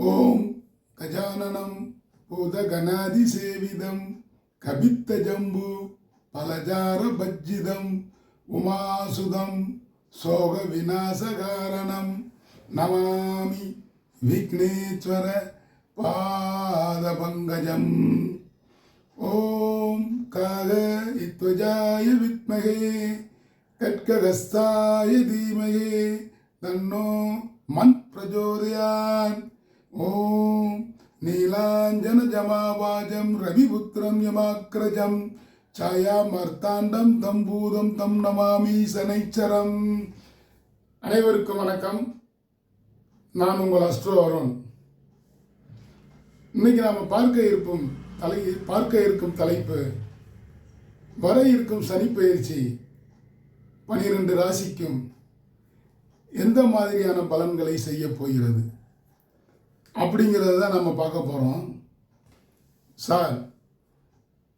ஓம் கஜானனம் பூதகணாதிசேவிதம் கபித்த ஜம்பு பலஜார பஜ்ஜிதம் உமாசுதம் சோக விநாசகாரணம் நமாமி விக்னேஸ்வர பாதபங்கஜம். ஓம் காக இத்வஜாய வித்மகே கட்ககஸ்தாய தீமகே தன்னோ மன் பிரச்சோதயாத். ஓம் நீலாஞ்சன ஜமாவாஜம் ரவிபுத்திரம் யமாக்ரஜம் சாயாமர்த்தாண்டம் தம்பூதம் தம் நமாமி சனைச்சரம். அனைவருக்கும் வணக்கம். நான் உங்கள் அஸ்ட்ரோ அருண். இன்னைக்கு நாம் பார்க்க இருக்கும் தலைப்பு வர இருக்கும் சனிப்பெயர்ச்சி 12 ராசிக்கும் எந்த மாதிரியான பலன்களை செய்ய போகிறது அப்படிங்கிறத தான் நம்ம பார்க்க போகிறோம். சார்,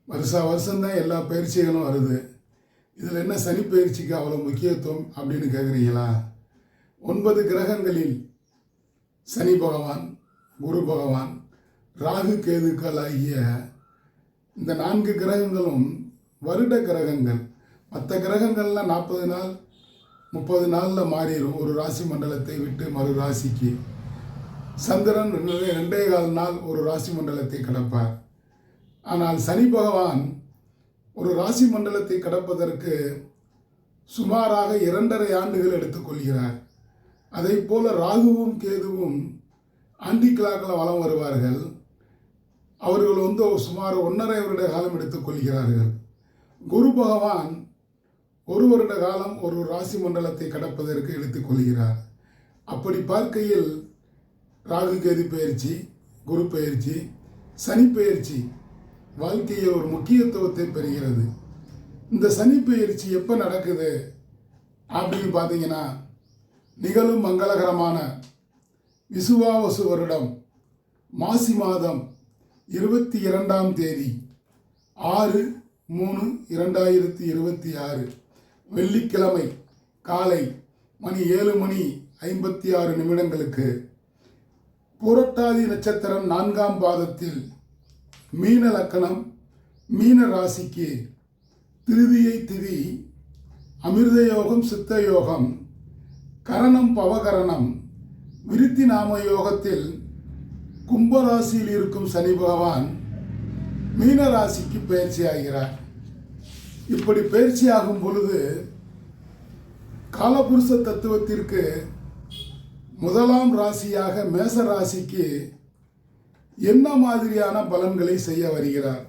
வருஷம்தான் எல்லா பயிற்சிகளும் வருது, இதில் என்ன சனி பயிற்சிக்கு அவ்வளோ முக்கியத்துவம் அப்படின்னு கேட்குறீங்களா? 9 கிரகங்களில் சனி பகவான், குரு பகவான், ராகு கேதுக்கள் ஆகிய இந்த 4 கிரகங்களும் வருட கிரகங்கள். மற்ற கிரகங்கள்லாம் 40 நாள் 30 நாளில் மாறிடும் ஒரு ராசி மண்டலத்தை விட்டு மறு ராசிக்கு. சந்திரன் 2.25 நாள் ஒரு ராசி மண்டலத்தை கடப்பார். ஆனால் சனி பகவான் ஒரு ராசி மண்டலத்தை கடப்பதற்கு சுமாராக 2.5 ஆண்டுகள் எடுத்துக்கொள்கிறார். அதை போல ராகுவும் கேதுவும் ஆண்டி கிளாக்கில் வலம் வருவார்கள். அவர்கள் சுமார் 1.5 வருட காலம் எடுத்துக்கொள்கிறார்கள். குரு பகவான் 1 வருட காலம் ஒரு ராசி மண்டலத்தை கடப்பதற்கு எடுத்துக்கொள்கிறார். அப்படி பார்க்கையில் ராகு கேது பயிற்சி, குரு பயிற்சி, சனி பயிற்சி வாழ்க்கையில் ஒரு முக்கியத்துவத்தை பெறுகிறது. இந்த சனி பயிற்சி எப்போ நடக்குது அப்படின்னு பார்த்தீங்கன்னா, நிகழும் மங்களகரமான விசுவாவசு வருடம் மாசி மாதம் 22ஆம் தேதி 6/3/2026 வெள்ளிக்கிழமை காலை மணி 7:56 புரட்டாதி நட்சத்திரம் 4ஆம் பாதத்தில் மீன லக்கணம், மீன ராசிக்கு திருதியை திதி, அமிர்த யோகம், சித்த யோகம், கரணம் பவகரணம், விருத்தி நாம யோகத்தில் கும்பராசியில் இருக்கும் சனி பகவான் மீன ராசிக்கு பயிற்சி ஆகிறார். இப்படி பயிற்சியாகும் பொழுது காலபுருஷ தத்துவத்திற்கு 1ஆம் ராசியாக மேச ராசிக்கு என்ன மாதிரியான பலன்களை செய்ய வருகிறார்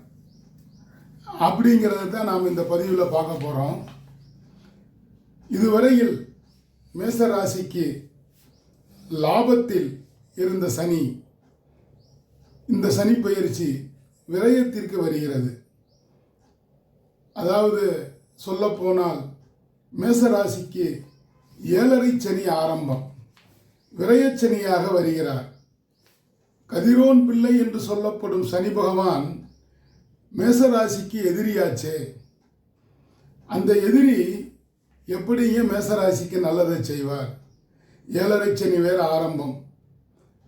அப்படிங்கிறத தான் நாம் இந்த பதிவில் பார்க்க போகிறோம். இதுவரையில் மேச ராசிக்கு லாபத்தில் இருந்த சனி, இந்த சனி பயிற்சி விரயத்திற்கு வருகிறது. அதாவது சொல்லப்போனால் மேசராசிக்கு 7.5 சனி ஆரம்பம், விரயச்சனியாக வருகிறார். கதிரோன் பிள்ளை என்று சொல்லப்படும் சனி பகவான் மேசராசிக்கு எதிரியாச்சே. அந்த எதிரி எப்படிங்க மேசராசிக்கு நல்லதை செய்வார்? 7.5 சனி வேற ஆரம்பம்,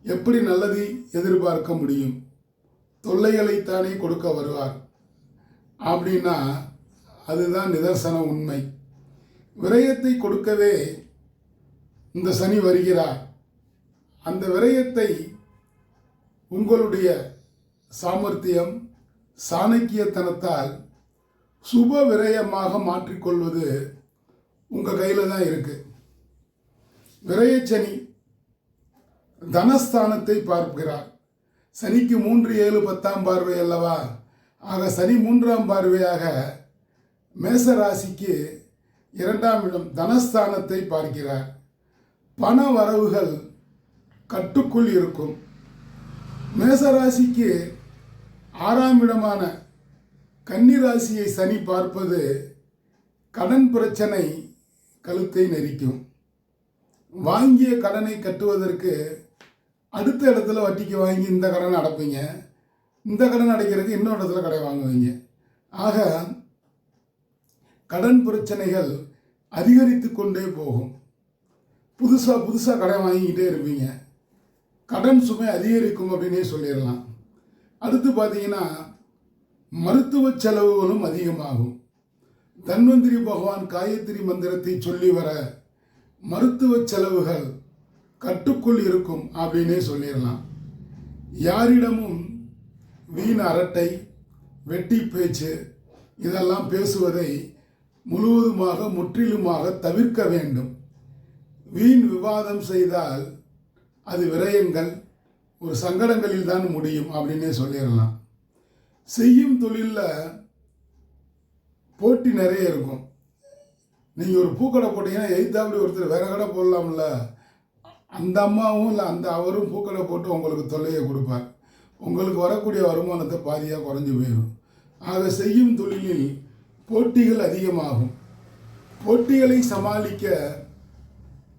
எப்படி நல்லதை எதிர்பார்க்க முடியும்? தொல்லைகளைத்தானே கொடுக்க வருவார் அப்படின்னா அதுதான் நிதர்சன உண்மை. விரயத்தை கொடுக்கவே இந்த சனி வருகிறார். அந்த விரயத்தை உங்களுடைய சாமர்த்தியம், சாணக்கியத்தனத்தால் சுப விரயமாக மாற்றிக்கொள்வது உங்கள் கையில் தான் இருக்கு. விரயச்சனி தனஸ்தானத்தை பார்க்கிறார். சனிக்கு 3, 7, 10ஆம் பார்வை அல்லவா? ஆக சனி 3ஆம் பார்வையாக மேச ராசிக்கு 2ஆம் இடம் தனஸ்தானத்தை பார்க்கிறார். பண வரவுகள் கட்டுக்குள் இருக்கும். மேசராசிக்கு 6ஆம் இடமான கன்னிராசியை சனி பார்ப்பது கடன் பிரச்சனை கழுத்தை நெரிக்கும். வாங்கிய கடனை கட்டுவதற்கு அடுத்த இடத்துல வட்டிக்கு வாங்கி இந்த கடனை அடைப்பீங்க, இந்த கடன் அடைக்கிறதுக்கு இன்னொரு இடத்துல கடை வாங்குவீங்க. ஆக கடன் பிரச்சனைகள் அதிகரித்து கொண்டே போகும். புதுசாக கடன் வாங்கிக்கிட்டே இருப்பீங்க. கடன் சுமை அதிகரிக்கும் அப்படின்னே சொல்லிடலாம். அடுத்து பார்த்தீங்கன்னா மருத்துவ செலவுகளும் அதிகமாகும். தன்வந்திரி பகவான் காயத்ரி மந்திரத்தை சொல்லி வர மருத்துவ செலவுகள் கட்டுக்குள் இருக்கும் அப்படின்னே சொல்லிடலாம். யாரிடமும் வீண் அரட்டை, வெட்டி பேச்சு இதெல்லாம் பேசுவதை முழுவதுமாக முற்றிலுமாக தவிர்க்க வேண்டும். வீண் விவாதம் செய்தால் அது விரயங்கள், ஒரு சங்கடங்களில் தான் முடியும் அப்படின்னே சொல்லிடலாம். செய்யும் தொழிலில் போட்டி நிறைய இருக்கும். நீங்கள் ஒரு பூக்கடை போட்டிங்கன்னா எய்த்தாப்படி ஒருத்தர் வேற கடை போடலாம்ல, அந்த அம்மாவும் இல்லை அந்த அவரும் பூக்கடை போட்டு உங்களுக்கு தொல்லையை கொடுப்பார். உங்களுக்கு வரக்கூடிய வருமானத்தை பாதியாக குறைஞ்சி போயிடும். ஆக செய்யும் தொழிலில் போட்டிகள் அதிகமாகும். போட்டிகளை சமாளிக்க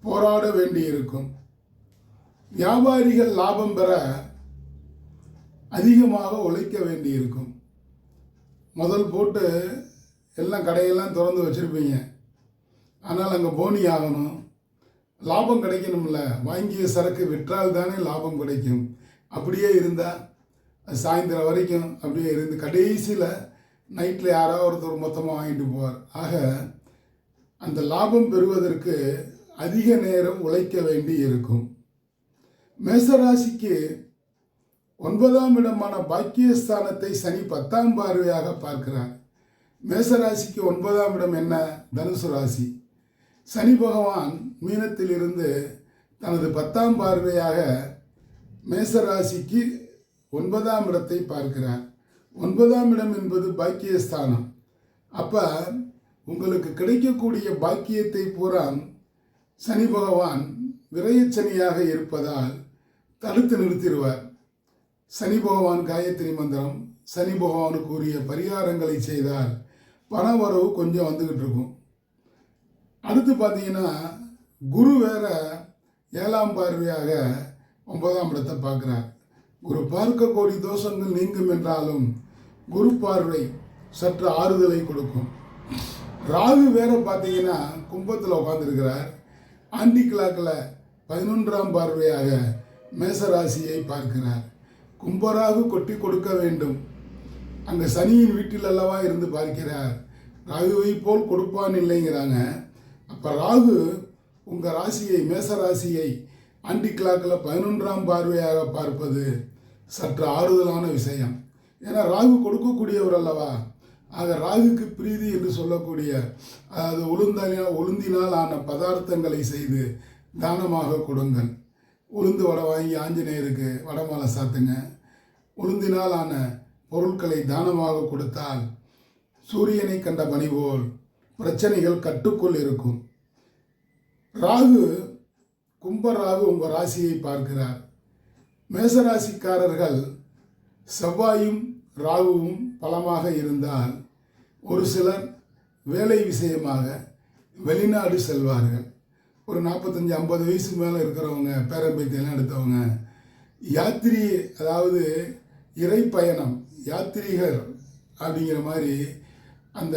போராட வேண்டியிருக்கும். வியாபாரிகள் லாபம் பெற அதிகமாக உழைக்க வேண்டியிருக்கும். முதல் போட்டு எல்லாம் கடையெல்லாம் திறந்து வச்சுருப்பீங்க. ஆனால் அங்கே போனி ஆகணும், லாபம் கிடைக்கணும்ல. வாங்கிய சரக்கு விற்றால் தானே லாபம் கிடைக்கும். அப்படியே இருந்தால் சாயந்தரம் வரைக்கும் அப்படியே இருந்து கடைசியில் நைட்டில் யாராவது ஒருத்தர் மொத்தமாக வாங்கிட்டு போவார். ஆக அந்த லாபம் பெறுவதற்கு அதிக நேரம் உழைக்க வேண்டி இருக்கும். மேசராசிக்கு 9ஆம் இடமான பாக்கியஸ்தானத்தை சனி 10ஆம் பார்வையாக பார்க்கிறார். மேசராசிக்கு 9ஆம் இடம் என்ன? தனுசு ராசி. சனி பகவான் மீனத்திலிருந்து தனது 10ஆம் பார்வையாக மேசராசிக்கு 9ஆம் இடத்தை பார்க்கிறார். 9ஆம் இடம் என்பது பாக்கியஸ்தானம். அப்போ உங்களுக்கு கிடைக்கக்கூடிய பாக்கியத்தை பூரா சனி பகவான் விரயச்சனியாக இருப்பதால் தடுத்து நிறுத்திடுவார். சனி பகவான் காயத்ரி மந்திரம், சனி பகவானுக்கு உரிய பரிகாரங்களை செய்தால் பண வரவு கொஞ்சம் வந்துக்கிட்டு இருக்கும். அடுத்து பார்த்தீங்கன்னா குரு வேற 7ஆம் பார்வையாக 9ஆம் இடத்தை பார்க்குறார். குரு பார்க்க கோடி தோஷங்கள் நீங்கும் என்றாலும் குரு பார்வை சற்று ஆறுதலை கொடுக்கும். ராகு வேற பார்த்தீங்கன்னா கும்பத்தில் உட்காந்துருக்கிறார். ஆண்டி கிளாக்கில் 11ஆம் பார்வையாக மேசராசியை பார்க்கிறார். கும்பராகு கொட்டி கொடுக்க வேண்டும். அங்கே சனியின் வீட்டில் அல்லவா இருந்து பார்க்கிறார். ராகுவை போல் கொடுப்பான் இல்லைங்கிறாங்க. அப்போ ராகு உங்கள் ராசியை, மேசராசியை ஆண்டி கிளாக்கில் 11ஆம் பார்வையாக பார்ப்பது சற்று ஆறுதலான விஷயம். ஏன்னா ராகு கொடுக்கக்கூடியவர் அல்லவா. ஆக ராகுக்கு பிரீதி என்று சொல்லக்கூடிய, அதாவது உளுந்தினால் ஆன பதார்த்தங்களை செய்து தானமாக கொடுங்கள். உளுந்து வடை வாங்கி ஆஞ்சநேயருக்கு வடமாலை சாத்துங்க. உளுந்தினால் ஆன பொருட்களை தானமாக கொடுத்தால் சூரியனை கண்ட பனி போல் பிரச்சனைகள் கட்டுக்குள் இருக்கும். ராகு, கும்பராகு உங்கள் ராசியை பார்க்கிறார். மேசராசிக்காரர்கள் செவ்வாயும் ராகுவும் பலமாக இருந்தால் ஒரு சிலர் வேலை விஷயமாக வெளிநாடு செல்வார்கள். ஒரு 45-50 வயசு மேலே இருக்கிறவங்க, பேரம்பேத்தியெல்லாம் எடுத்தவங்க யாத்திரி, அதாவது இறைப்பயணம், யாத்திரிகர் அப்படிங்கிற மாதிரி அந்த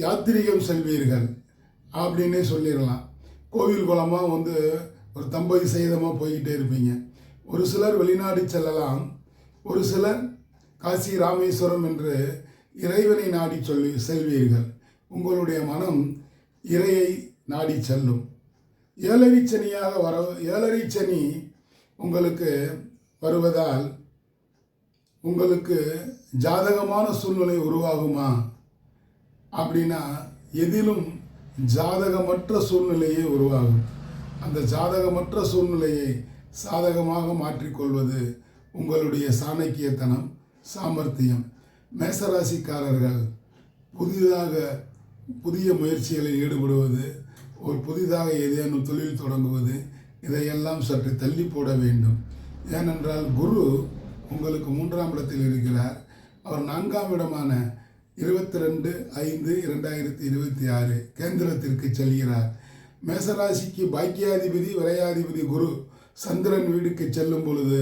யாத்திரிகம் செல்வீர்கள் அப்படின்னே சொல்லிடலாம். கோவில் குளமாக வந்து ஒரு தம்பதி சகிதமாக போய்கிட்டே இருப்பீங்க. ஒரு சிலர் வெளிநாடு செல்லலாம், ஒரு சிலர் காசி ராமேஸ்வரம் என்று இறைவனை நாடி செல்வீர்கள். உங்களுடைய மனம் இறையை நாடி செல்லும். ஏழரை சனி உங்களுக்கு வருவதால் உங்களுக்கு ஜாதகமான சூழ்நிலை உருவாகுமா அப்படின்னா எதிலும் ஜாதகமற்ற சூழ்நிலையே உருவாகும். அந்த ஜாதகமற்ற சூழ்நிலையை சாதகமாக மாற்றிக்கொள்வது உங்களுடைய சாணக்கியத்தனம், சாமர்த்தியம். மேசராசிக்காரர்கள் புதிய முயற்சிகளில் ஈடுபடுவது, ஒரு புதிதாக ஏதேனும் தொழில் தொடங்குவது, இதையெல்லாம் சற்று தள்ளி போட வேண்டும். ஏனென்றால் குரு உங்களுக்கு 3ஆம் இடத்தில் இருக்கிறார். அவர் 4ஆம் இடமான 22/5/2026 கேந்திரத்திற்கு செல்கிறார். மேசராசிக்கு பாக்கியாதிபதி, விரையாதிபதி குரு சந்திரன் வீடுக்கு செல்லும் பொழுது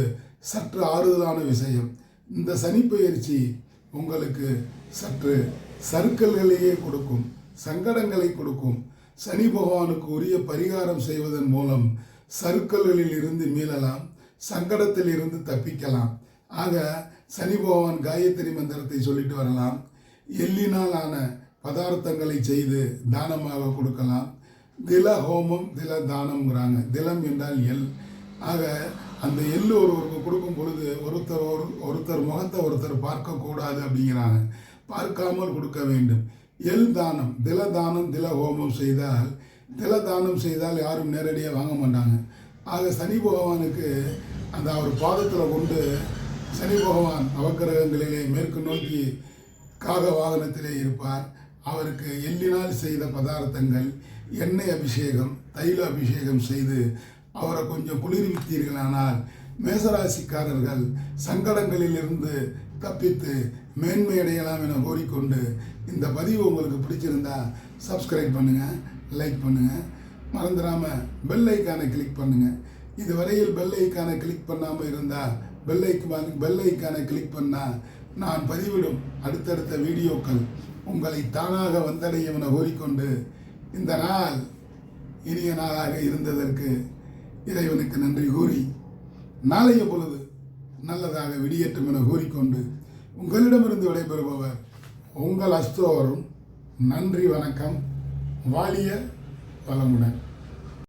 சற்று ஆறுதலான விஷயம். இந்த சனிப்பெயர்ச்சி உங்களுக்கு சற்று சறுக்கல்களையே கொடுக்கும், சங்கடங்களை கொடுக்கும். சனி பகவானுக்கு உரிய பரிகாரம் செய்வதன் மூலம் சறுக்கல்களில் இருந்து மீளலாம், சங்கடத்தில் இருந்து தப்பிக்கலாம். ஆக சனி பகவான் காயத்ரி மந்திரத்தை சொல்லிட்டு வரலாம். எள்ளினால் ஆன பதார்த்தங்களை செய்து தானமாக கொடுக்கலாம். தில ஹோமம் தில தானம்ங்கிறாங்க. திலம் என்றால் எள். ஆக அந்த எள்ளு ஒருவருக்கு கொடுக்கும் பொழுது ஒருத்தர் முகத்தை ஒருத்தர் பார்க்கக்கூடாது அப்படிங்கிறாங்க. பார்க்காமல் கொடுக்க வேண்டும். எள் தானம், தில தானம், தில ஹோமம் செய்தால், தில தானம் செய்தால் யாரும் நேரடியாக வாங்க மாட்டாங்க. ஆக சனி பகவானுக்கு அந்த அவர் பாதத்தில் கொண்டு, சனி பகவான் நவக்கிரகங்களிலே மேற்கு நோக்கி காக வாகனத்திலே இருப்பார். அவருக்கு எள்ளினால் செய்த பதார்த்தங்கள், எண்ணெய் அபிஷேகம், தைல அபிஷேகம் செய்து அவரை கொஞ்சம் குளிர்வித்தீர்களானால் மேசராசிக்காரர்கள் சங்கடங்களிலிருந்து தப்பித்து மேன்மை அடையலாம் என கோரிக்கொண்டு, இந்த பதிவு உங்களுக்கு பிடிச்சிருந்தா சப்ஸ்கிரைப் பண்ணுங்கள், லைக் பண்ணுங்கள், மறந்துடாமல் பெல் ஐக்கானை கிளிக் பண்ணுங்கள். இதுவரையில் பெல் ஐக்கானை கிளிக் பண்ணாமல் இருந்தால் பெல் ஐக்கானை கிளிக் பண்ணால் நான் பதிவிடும் அடுத்தடுத்த வீடியோக்கள் உங்களை தானாக வந்தடையும் என கோரிக்கொண்டு, இந்த நாள் இனிய நாளாக இருந்ததற்கு இறைவனுக்கு நன்றி கூறி, நாளைய பொழுது நல்லதாக விடியட்டும் என கூறிக்கொண்டு உங்களிடமிருந்து விடைபெறுபவர் உங்கள் அஸ்தோரும். நன்றி, வணக்கம். வாழிய வளமுடன்.